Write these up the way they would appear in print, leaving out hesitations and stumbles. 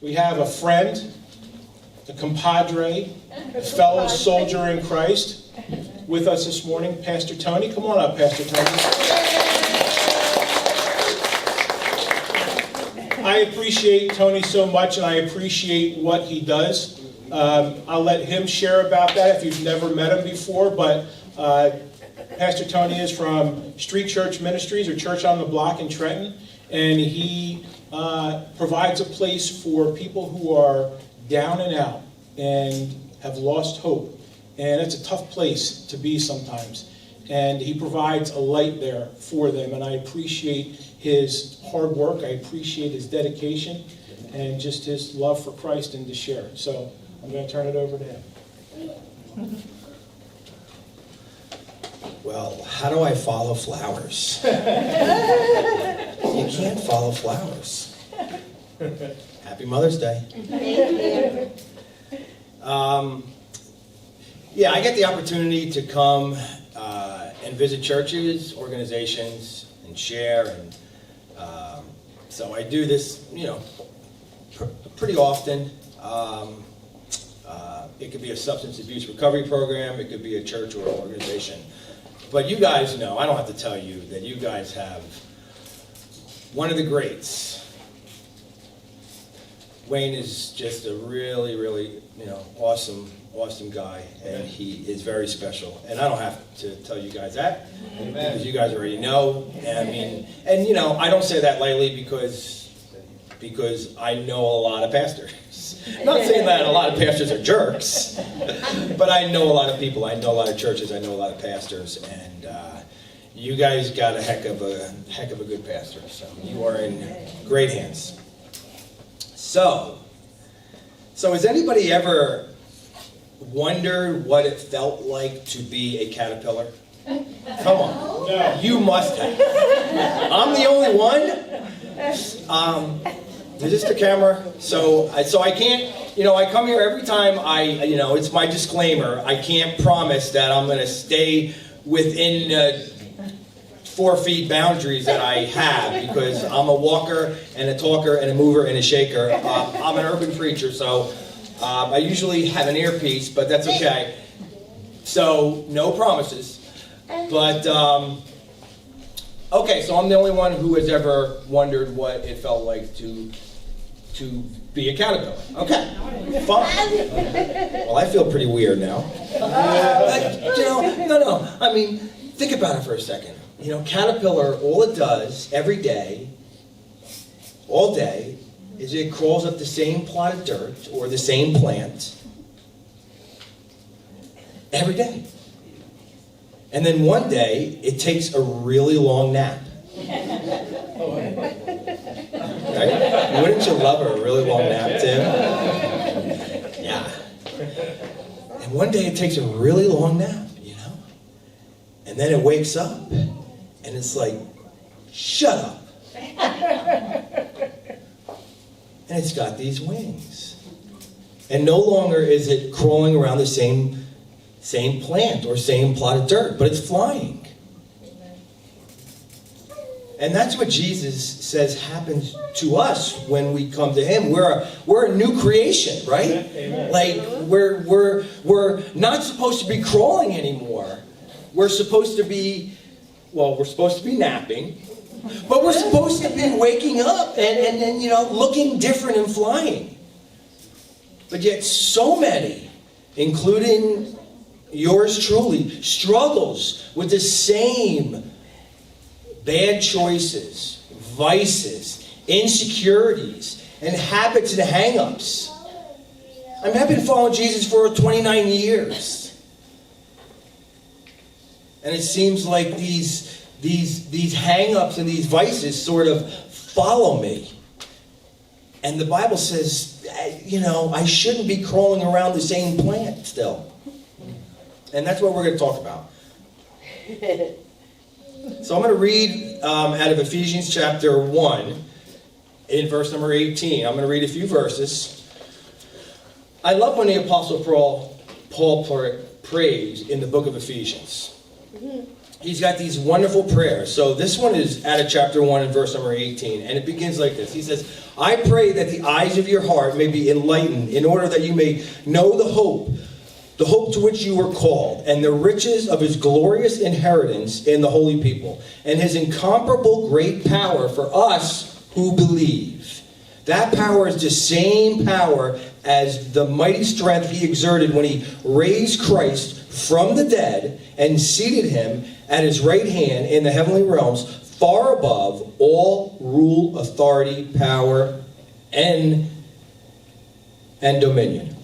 We have a friend, a compadre, a fellow soldier in Christ with us this morning, Pastor Tony. Come on up, Pastor Tony. I appreciate Tony so much, and I appreciate what he does. I'll let him share about that if you've never met him before, but Pastor Tony is from Street Church Ministries, or Church on the Block in Trenton, and he provides a place for people who are down and out and have lost hope. And it's a tough place to be sometimes. And he provides a light there for them, and I appreciate his hard work. I appreciate his dedication and just his love for Christ and to share. So I'm going to turn it over to him. Well, how do I follow flowers? You can't follow flowers. Happy Mother's Day. Yeah, I get the opportunity to come and visit churches, organizations, and share. And so I do this, pretty often. It could be a substance abuse recovery program. It could be a church or an organization. But you guys know, I don't have to tell you, that you guys have one of the greats. Wayne is just a really, really, awesome guy, and he is very special. And I don't have to tell you guys that, because you guys already know. And I don't say that lightly because I know a lot of pastors. I'm not saying that a lot of pastors are jerks, but I know a lot of people. I know a lot of churches. I know a lot of pastors, and you guys got a heck of a good pastor. So you are in great hands. So has anybody ever wondered what it felt like to be a caterpillar? Come on, no. You must have. I'm the only one. Is this the camera? So I can't, I come here every time it's my disclaimer. I can't promise that I'm going to stay within 4 feet boundaries that I have, because I'm a walker and a talker and a mover and a shaker. I'm an urban preacher, so I usually have an earpiece, but that's okay. So no promises. But okay, so I'm the only one who has ever wondered what it felt like to be a caterpillar. Okay, fine. Well, I feel pretty weird now. No. I mean, think about it for a second. Caterpillar, all it does every day, all day, is it crawls up the same plot of dirt or the same plant every day. And then one day, it takes a really long nap. Right? Wouldn't you love a really long nap, Tim? Yeah. And one day, it takes a really long nap, And then it wakes up, and it's like, shut up. And it's got these wings. And no longer is it crawling around the same plant or same plot of dirt, but it's flying. And that's what Jesus says happens to us when we come to Him. We're a new creation, right? Amen. Like we're not supposed to be crawling anymore. We're supposed to be napping, but we're supposed to be waking up and looking different and flying. But yet so many, including yours truly, struggles with the same bad choices, vices, insecurities, and habits and hang-ups. I've been following Jesus for 29 years. And it seems like these hang-ups and these vices sort of follow me. And the Bible says, I shouldn't be crawling around the same plant still. And that's what we're going to talk about. So I'm going to read out of Ephesians chapter 1 in verse number 18. I'm going to read a few verses. I love when the Apostle Paul prays in the book of Ephesians. he's got these wonderful prayers. So this one is out of chapter 1 and verse number 18. And it begins like this. He says, I pray that the eyes of your heart may be enlightened in order that you may know the hope to which you were called, and the riches of his glorious inheritance in the holy people, and his incomparable great power for us who believe. That power is the same power as the mighty strength he exerted when he raised Christ from the dead and seated him at his right hand in the heavenly realms, far above all rule, authority, power, and dominion.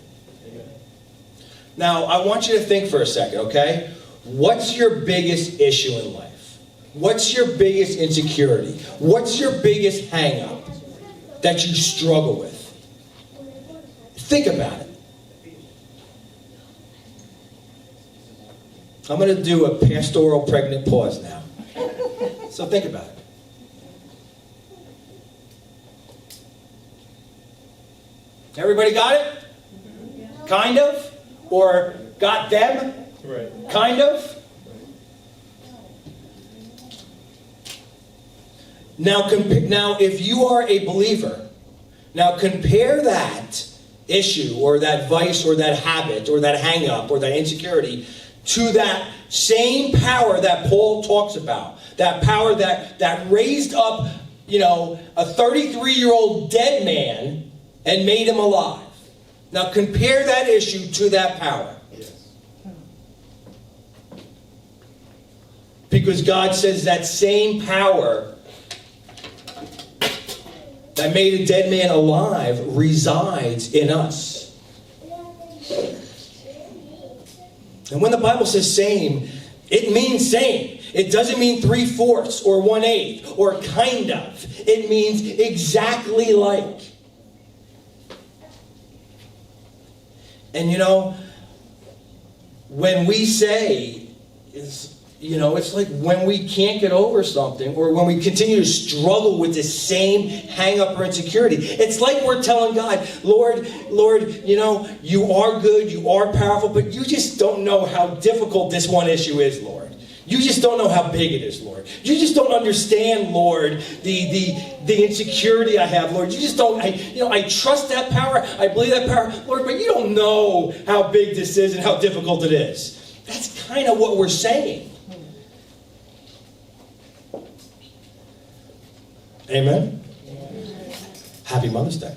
Now, I want you to think for a second, okay? What's your biggest issue in life? What's your biggest insecurity? What's your biggest hang-up that you struggle with? Think about it. I'm going to do a pastoral pregnant pause now. So think about it. Everybody got it? Kind of? Or got them? Right. Kind of? Now, if you are a believer, now compare that issue or that vice or that habit or that hang-up or that insecurity to that same power that Paul talks about. That power that raised up, a 33-year-old dead man and made him alive. Now compare that issue to that power. Yes. Because God says that same power that made a dead man alive resides in us. And when the Bible says same, it means same. It doesn't mean 3/4 or 1/8 or kind of. It means exactly like. And when we say, it's like when we can't get over something or when we continue to struggle with the same hang-up or insecurity, it's like we're telling God, Lord, you are good, you are powerful, but you just don't know how difficult this one issue is, Lord. You just don't know how big it is, Lord. You just don't understand, Lord, the insecurity I have, Lord. You just don't, I trust that power, I believe that power, Lord, but you don't know how big this is and how difficult it is. That's kind of what we're saying. Amen? Happy Mother's Day.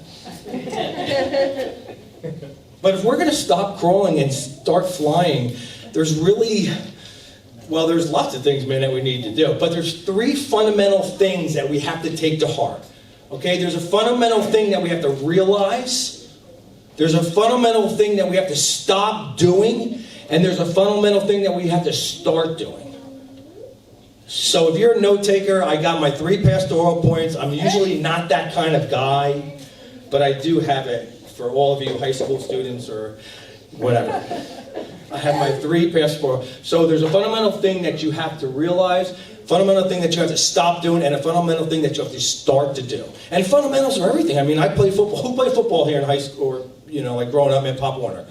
But if we're going to stop crawling and start flying, there's lots of things, man, that we need to do. But there's 3 fundamental things that we have to take to heart. Okay? There's a fundamental thing that we have to realize. There's a fundamental thing that we have to stop doing. And there's a fundamental thing that we have to start doing. So if you're a note taker, I got my 3 pastoral points. I'm usually not that kind of guy, but I do have it for all of you high school students or whatever. I have my 3 pastoral. So there's a fundamental thing that you have to realize, fundamental thing that you have to stop doing, and a fundamental thing that you have to start to do. And fundamentals are everything. I mean, I play football. Who played football here in high school or, like growing up in Pop Warner?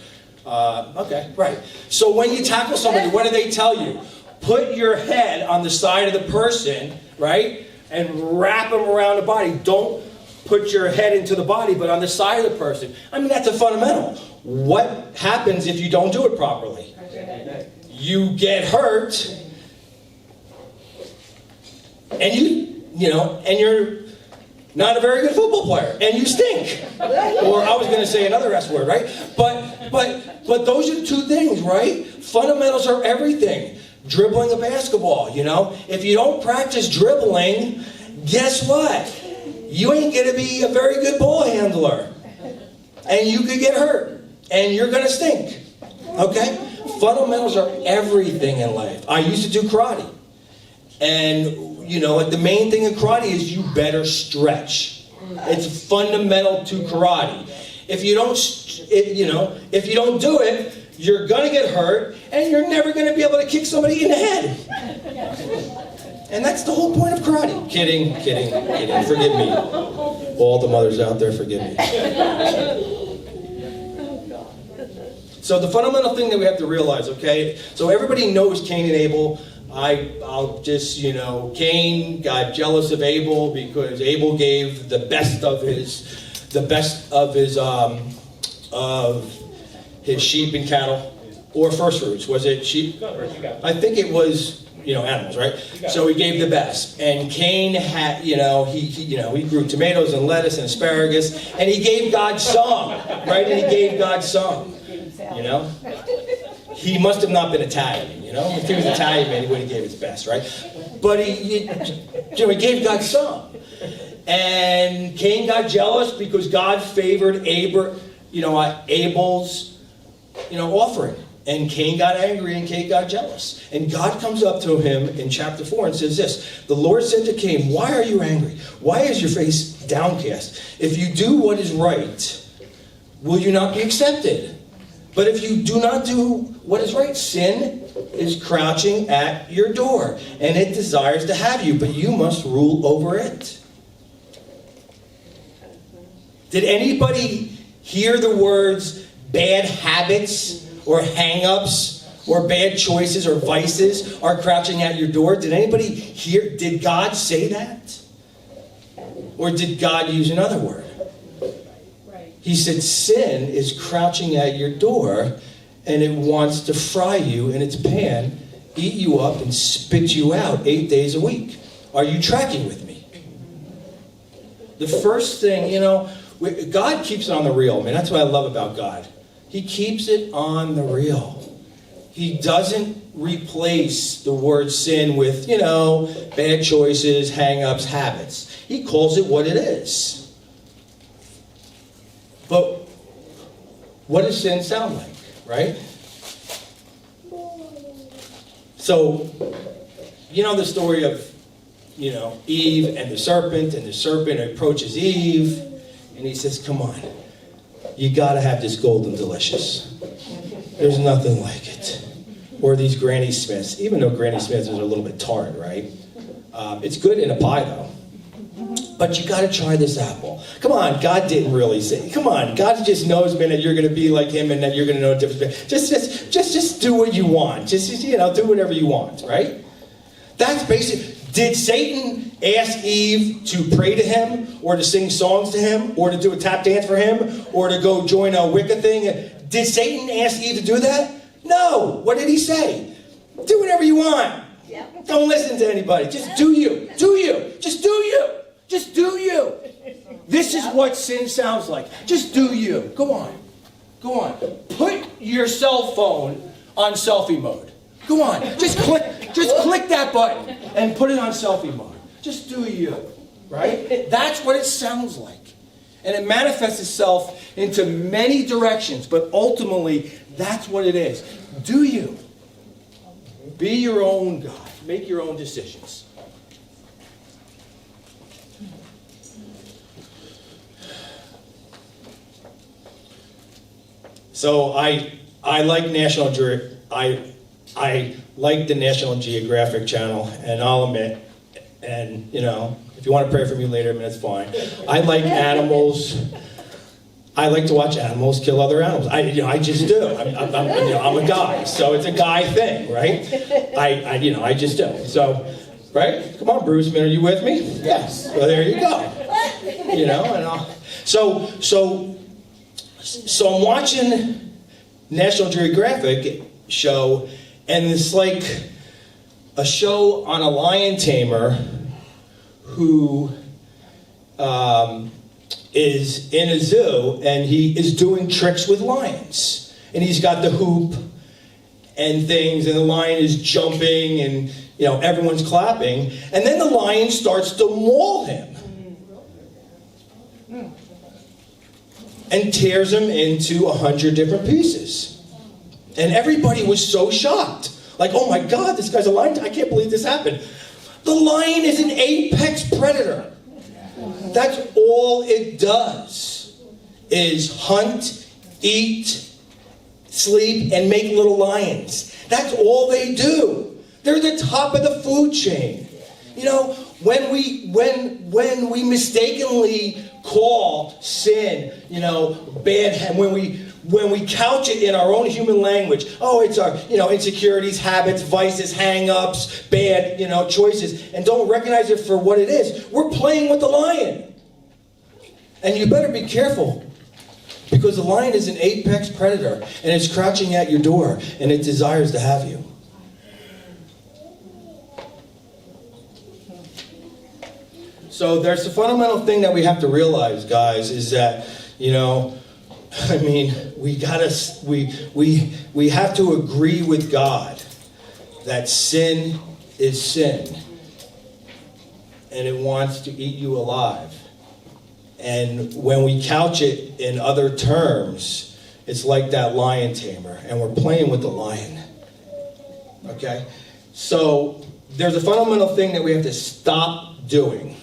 Okay, right. So when you tackle somebody, what do they tell you? Put your head on the side of the person, right? And wrap them around the body. Don't put your head into the body, but on the side of the person. I mean, that's a fundamental. What happens if you don't do it properly? You get hurt, and you're not a very good football player, and you stink. Or I was going to say another S word, right? But those are 2 things, right? Fundamentals are everything. Dribbling a basketball, If you don't practice dribbling, guess what? You ain't going to be a very good ball handler. And you could get hurt. And you're going to stink. Okay? Fundamentals are everything in life. I used to do karate. And, the main thing in karate is you better stretch. It's fundamental to karate. If you don't do it, you're going to get hurt, and you're never going to be able to kick somebody in the head. And that's the whole point of karate. Kidding. Forgive me. All the mothers out there, forgive me. So the fundamental thing that we have to realize, okay? So everybody knows Cain and Abel. I'll just, Cain got jealous of Abel because Abel gave the best of his sheep and cattle, or first fruits. Was it sheep? I think it was, animals, right? So he gave the best. And Cain had, he grew tomatoes and lettuce and asparagus, and he gave God some, right? And he gave God some, He must have not been Italian, If he was Italian, man, he would have gave his best, right? But he gave God some. And Cain got jealous because God favored Abel's, offering. And Cain got angry and Cain got jealous. And God comes up to him in chapter 4 and says this, "The Lord said to Cain, why are you angry? Why is your face downcast? If you do what is right, will you not be accepted? But if you do not do what is right, sin is crouching at your door, and it desires to have you, but you must rule over it." Did anybody hear the words bad habits or hang-ups or bad choices or vices are crouching at your door? Did anybody hear? Did God say that? Or did God use another word? He said sin is crouching at your door, and it wants to fry you in its pan, eat you up, and spit you out 8 days a week. Are you tracking with me? The first thing, God keeps it on the real, man. That's what I love about God. He keeps it on the real. He doesn't replace the word sin with, bad choices, hang-ups, habits. He calls it what it is. But what does sin sound like, right? So, the story of, Eve and the serpent approaches Eve, and he says, "Come on, you gotta have this Golden Delicious. There's nothing like it." Or these Granny Smiths, even though Granny Smiths is a little bit tart, right? It's good in a pie, though. But you got to try this apple. Come on, God didn't really say. Come on, God just knows, man, that you're going to be like Him and that you're going to know the difference. Just do what you want. Just do whatever you want, right? That's basic. Did Satan ask Eve to pray to him, or to sing songs to him, or to do a tap dance for him, or to go join a Wicca thing? Did Satan ask Eve to do that? No. What did he say? Do whatever you want. Yep. Don't listen to anybody. Just do you. Do you. Just do you. Just do you. This is what sin sounds like. Just do you. Go on. Go on. Put your cell phone on selfie mode. Go on. Just click that button and put it on selfie mode. Just do you. Right? That's what it sounds like. And it manifests itself into many directions, but ultimately, that's what it is. Do you. Be your own God. Make your own decisions. So I like I like the National Geographic Channel, and I'll admit, and if you want to pray for me later, that's fine. I like animals. I like to watch animals kill other animals. I just do. I'm a guy, so it's a guy thing, right? I just do. So, right? Come on, Bruce, man, are you with me? Yes. Well, there you go. So I'm watching National Geographic show, and it's like a show on a lion tamer who is in a zoo, and he is doing tricks with lions. And he's got the hoop and things, and the lion is jumping, and everyone's clapping. And then the lion starts to maul him and tears him into 100 different pieces. And everybody was so shocked. Like, oh my God, this guy's a lion. I can't believe this happened. The lion is an apex predator. That's all it does, is hunt, eat, sleep, and make little lions. That's all they do. They're the top of the food chain. When we mistakenly call sin, bad, when when we couch it in our own human language, oh, it's our, insecurities, habits, vices, hang-ups, bad, choices, and don't recognize it for what it is, we're playing with the lion. And you better be careful, because the lion is an apex predator, and it's crouching at your door, and it desires to have you. So there's the fundamental thing that we have to realize, guys, is that, we have to agree with God that sin is sin, and it wants to eat you alive. And when we couch it in other terms, it's like that lion tamer, and we're playing with the lion. Okay? So there's a fundamental thing that we have to stop doing.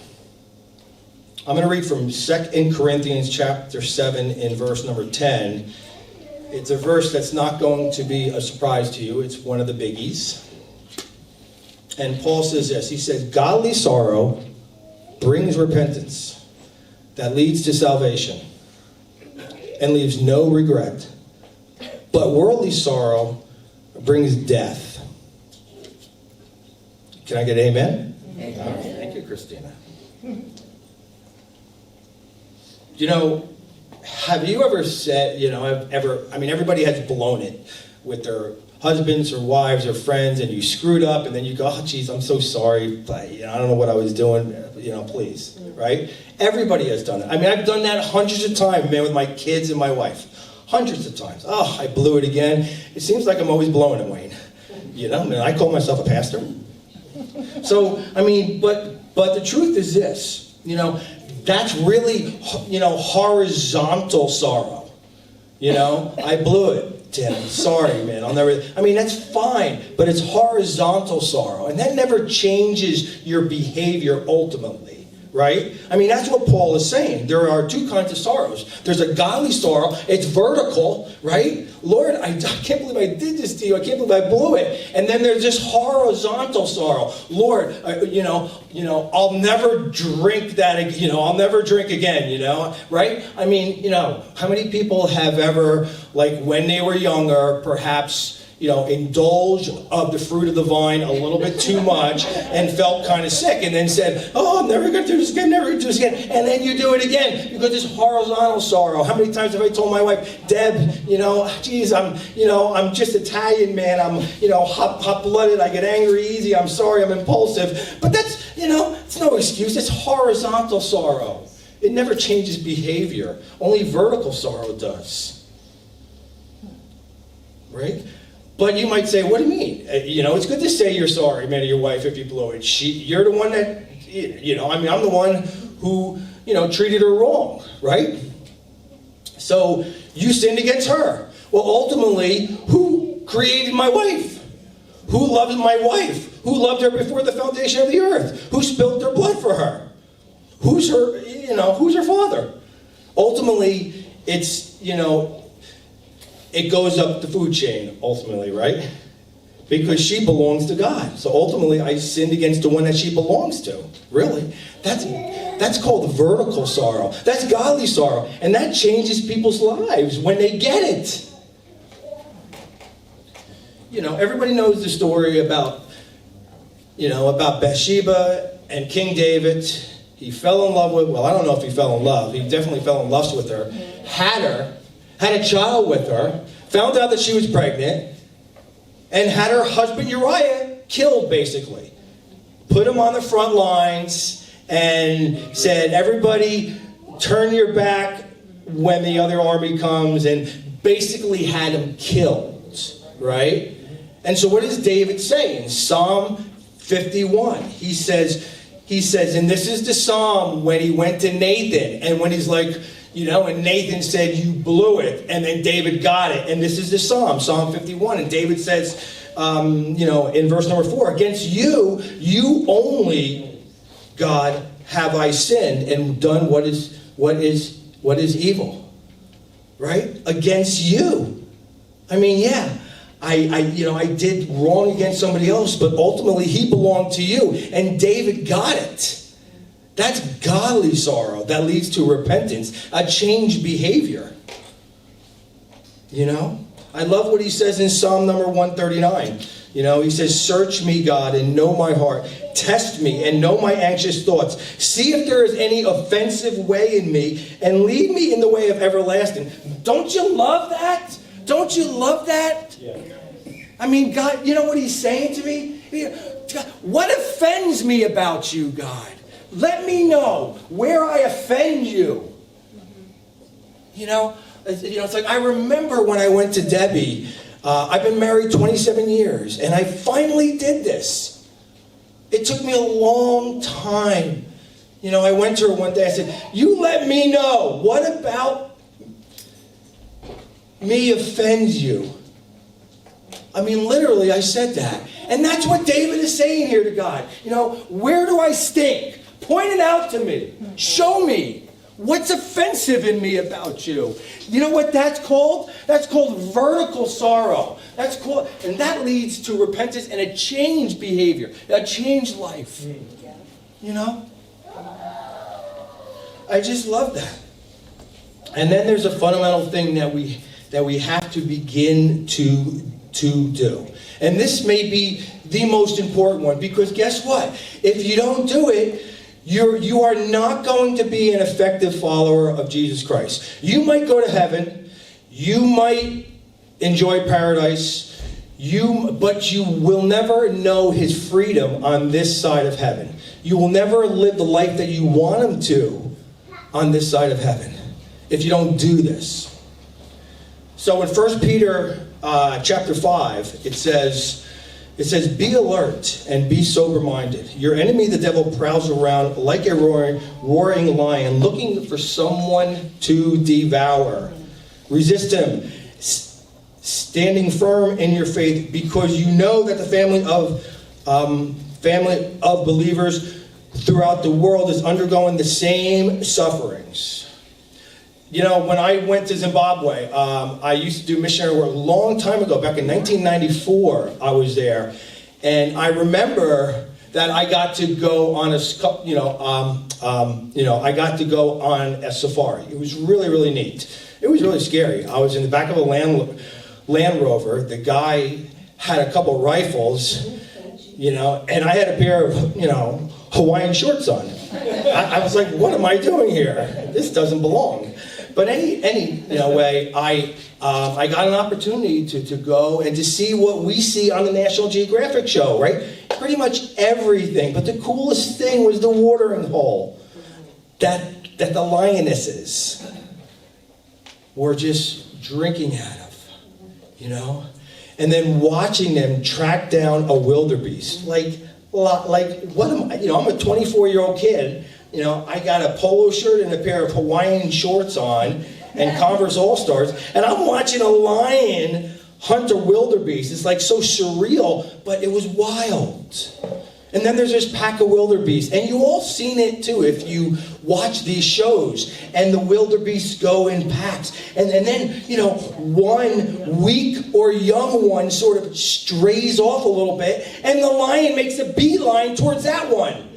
I'm going to read from 2 Corinthians chapter 7 in verse number 10. It's a verse that's not going to be a surprise to you. It's one of the biggies. And Paul says this. He says, godly sorrow brings repentance that leads to salvation and leaves no regret. But worldly sorrow brings death. Can I get amen? Amen. Thank you, Christina. Have you ever said, everybody has blown it with their husbands or wives or friends, and you screwed up, and then you go, oh, geez, I'm so sorry, but, I don't know what I was doing, please, right? Everybody has done it. I've done that hundreds of times, man, with my kids and my wife. Hundreds of times. Oh, I blew it again. It seems like I'm always blowing it, Wayne. I call myself a pastor. So, but the truth is this, that's really, horizontal sorrow. I blew it, Tim. Sorry, man. That's fine, but it's horizontal sorrow. And that never changes your behavior ultimately, right? That's what Paul is saying. There are two kinds of sorrows. There's a godly sorrow. It's vertical, right? Lord, I can't believe I did this to you. I can't believe I blew it. And then there's this horizontal sorrow. Lord, I'll never drink that again. I'll never drink again, right? How many people have ever, when they were younger, perhaps, indulged of the fruit of the vine a little bit too much and felt kind of sick, and then said, oh, I'm never going to do this again, never going to do this again. And then you do it again because it's horizontal sorrow. How many times have I told my wife, Deb, geez, I'm just Italian, man. I'm, hot-blooded. I get angry easy. I'm sorry. I'm impulsive. But that's, it's no excuse. It's horizontal sorrow. It never changes behavior. Only vertical sorrow does. Right? But you might say, what do you mean? It's good to say you're sorry, man, to your wife if you blow it. You're the one that, I'm the one who, treated her wrong, right? So you sinned against her. Well, ultimately, who created my wife? Who loves my wife? Who loved her before the foundation of the earth? Who spilled their blood for her? Who's her, who's her father? Ultimately, it's, it goes up the food chain, ultimately, right? Because she belongs to God. So ultimately, I sinned against the one that she belongs to. Really. That's called vertical sorrow. That's godly sorrow. And that changes people's lives when they get it. Everybody knows the story about Bathsheba and King David. He fell in love with, I don't know if he fell in love. He definitely fell in lust with her. Had a child with her, found out that she was pregnant, and had her husband Uriah killed, basically. Put him on the front lines and said, everybody turn your back when the other army comes, and basically had him killed, right? And so what does David say in Psalm 51? He says, and this is the psalm when he went to Nathan, and when he's like, and Nathan said, you blew it, and then David got it. And this is the Psalm 51. And David says, in verse number 4, against you only, God, have I sinned and done what is evil. Right? Against you. I did wrong against somebody else, but ultimately he belonged to you. And David got it. That's godly sorrow that leads to repentance, a changed behavior. You know? I love what he says in Psalm number 139. You know, he says, search me, God, and know my heart. Test me and know my anxious thoughts. See if there is any offensive way in me, and lead me in the way of everlasting. Don't you love that? Don't you love that? Yeah. I mean, God, you know what he's saying to me? God, what offends me about you, God? Let me know where I offend you. You know, it's like I remember when I went to Debbie. I've been married 27 years, and I finally did this. It took me a long time. You know, I went to her one day, I said, you let me know, what about me offends you? I mean, literally, I said that. And that's what David is saying here to God. You know, where do I stink? Point it out to me. Show me. What's offensive in me about you? You know what that's called? That's called vertical sorrow. That's called, and that leads to repentance and a changed behavior, a changed life. You know? I just love that. And then there's a fundamental thing that we have to begin to do. And this may be the most important one, because guess what? If you don't do it, you are not going to be an effective follower of Jesus Christ. You might go to heaven, you might enjoy paradise, but you will never know his freedom on this side of heaven. You will never live the life that you want him to on this side of heaven if you don't do this. So in 1 Peter chapter 5, it says, be alert and be sober-minded. Your enemy, the devil, prowls around like a roaring lion, looking for someone to devour. Resist him, standing firm in your faith, because you know that the family of believers throughout the world is undergoing the same sufferings. You know, when I went to Zimbabwe, I used to do missionary work a long time ago. Back in 1994, I was there. And I remember that I got to go on I got to go on a safari. It was really, really neat. It was really scary. I was in the back of a Land Rover. The guy had a couple rifles, and I had a pair of, Hawaiian shorts on. I was like, what am I doing here? This doesn't belong. But way, I got an opportunity to go and to see what we see on the National Geographic show, right? Pretty much everything. But the coolest thing was the watering hole that the lionesses were just drinking out of, And then watching them track down a wildebeest. Like what am I? I'm a 24-year-old kid. I got a polo shirt and a pair of Hawaiian shorts on and Converse All-Stars, and I'm watching a lion hunt a wildebeest. It's like so surreal, but it was wild. And then there's this pack of wildebeest, and you all seen it too if you watch these shows, and the wildebeest go in packs. And then, one weak or young one sort of strays off a little bit, and the lion makes a beeline towards that one.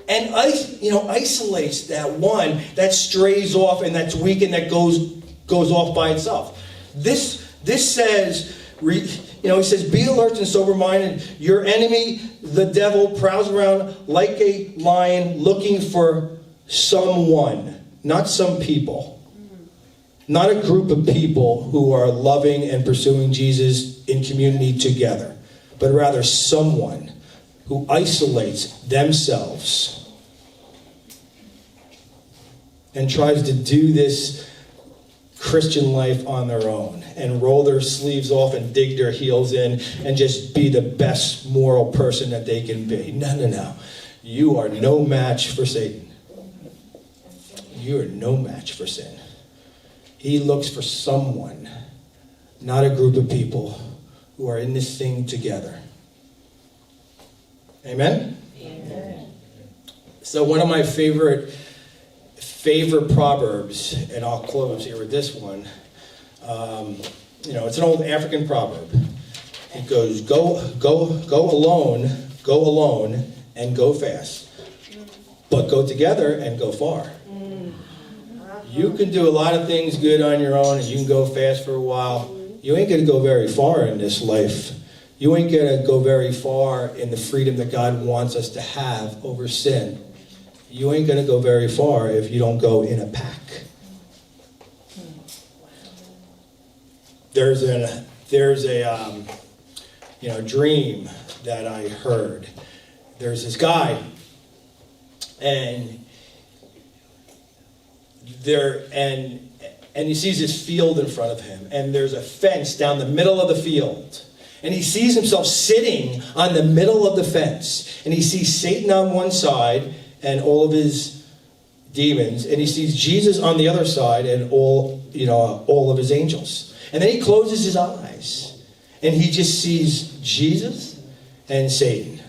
And isolates that one that strays off and that's weak and that goes off by itself. This says, he says, be alert and sober-minded. Your enemy, the devil, prowls around like a lion looking for someone, not some people. Not a group of people who are loving and pursuing Jesus in community together, but rather someone who isolates themselves and tries to do this Christian life on their own and roll their sleeves off and dig their heels in and just be the best moral person that they can be. No. You are no match for Satan. You are no match for sin. He looks for someone, not a group of people who are in this thing together. Amen? Amen. So one of my favorite proverbs, and I'll close here with this one. It's an old African proverb. It goes, go alone, and go fast. But go together and go far. You can do a lot of things good on your own, and you can go fast for a while. You ain't going to go very far in this life. You ain't going to go very far in the freedom that God wants us to have over sin. You ain't going to go very far if you don't go in a pack. There's a dream that I heard. There's this guy, and he sees this field in front of him, and there's a fence down the middle of the field. And he sees himself sitting on the middle of the fence. And he sees Satan on one side and all of his demons. And he sees Jesus on the other side and all of his angels. And then he closes his eyes. And he just sees Jesus and Satan.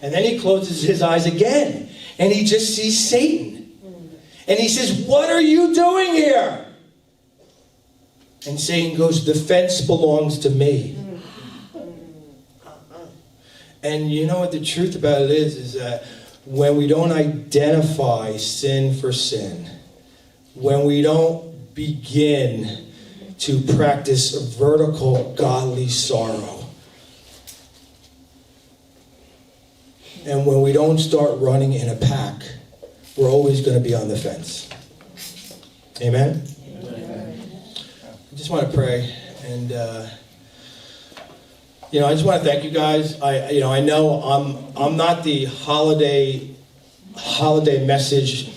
And then he closes his eyes again. And he just sees Satan. And he says, "What are you doing here?" And Satan goes, "The fence belongs to me." And you know what the truth about it is that when we don't identify sin for sin, when we don't begin to practice vertical godly sorrow, and when we don't start running in a pack, we're always going to be on the fence. Amen? Amen. I just want to pray, and I just want to thank you guys. I know I'm not the holiday message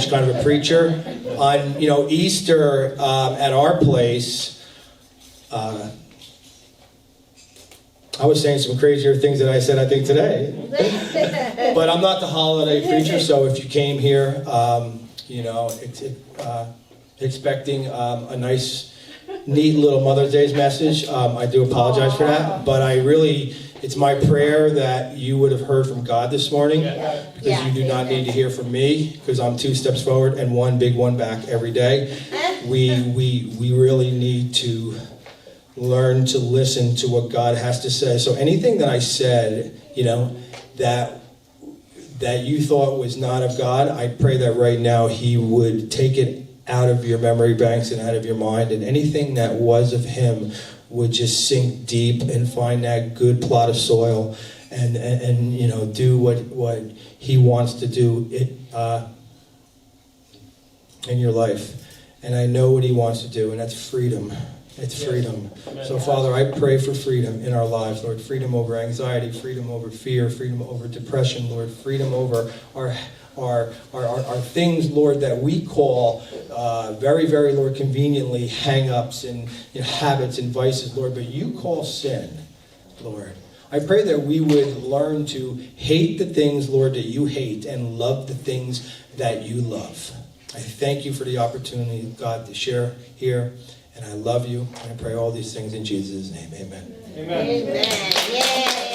kind of a preacher. On Easter at our place, I was saying some crazier things that I said I think today. But I'm not the holiday preacher, so if you came here, expecting a nice, neat little Mother's Day's message, I do apologize for that. But it's my prayer that you would have heard from God this morning, because you do not need to hear from me, because I'm 2 steps forward and 1 big one back every day. We really need to learn to listen to what God has to say. So anything that I said, that you thought was not of God, I pray that right now He would take it out of your memory banks and out of your mind, and anything that was of Him would just sink deep and find that good plot of soil, and do what He wants to do in your life. And I know what He wants to do, and that's freedom. It's freedom. So, Father, I pray for freedom in our lives, Lord. Freedom over anxiety, freedom over fear, freedom over depression, Lord. Freedom over our things, Lord, that we call very, very, Lord, conveniently hang-ups and habits and vices, Lord. But you call sin, Lord. I pray that we would learn to hate the things, Lord, that you hate, and love the things that you love. I thank you for the opportunity, God, to share here. And I love you, and I pray all these things in Jesus' name. Amen. Amen. Amen. Yeah.